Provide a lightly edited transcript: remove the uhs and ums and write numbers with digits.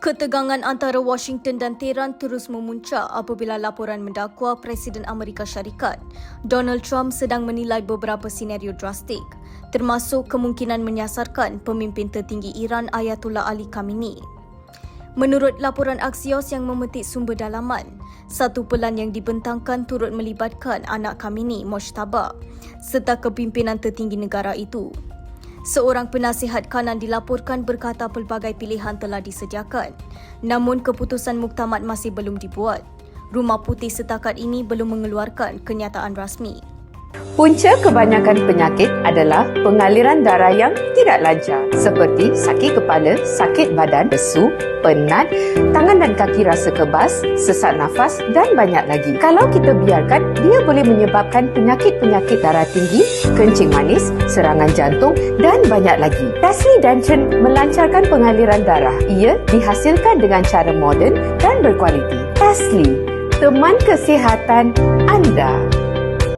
Ketegangan antara Washington dan Tehran terus memuncak apabila laporan mendakwa Presiden Amerika Syarikat Donald Trump sedang menilai beberapa senario drastik, termasuk kemungkinan menyasarkan pemimpin tertinggi Iran Ayatollah Ali Khamenei. Menurut laporan Axios yang memetik sumber dalaman, satu pelan yang dibentangkan turut melibatkan anak Khamenei, Mojtaba, serta kepimpinan tertinggi negara itu. Seorang penasihat kanan dilaporkan berkata pelbagai pilihan telah disediakan, namun keputusan muktamad masih belum dibuat. Rumah Putih setakat ini belum mengeluarkan kenyataan rasmi. Punca kebanyakan penyakit adalah pengaliran darah yang tidak lancar, seperti sakit kepala, sakit badan, lesu, penat, tangan dan kaki rasa kebas, sesak nafas dan banyak lagi. Kalau kita biarkan, dia boleh menyebabkan penyakit-penyakit darah tinggi, kencing manis, serangan jantung dan banyak lagi. Tasli Dancen melancarkan pengaliran darah. Ia dihasilkan dengan cara moden dan berkualiti. Tasli, teman kesihatan anda.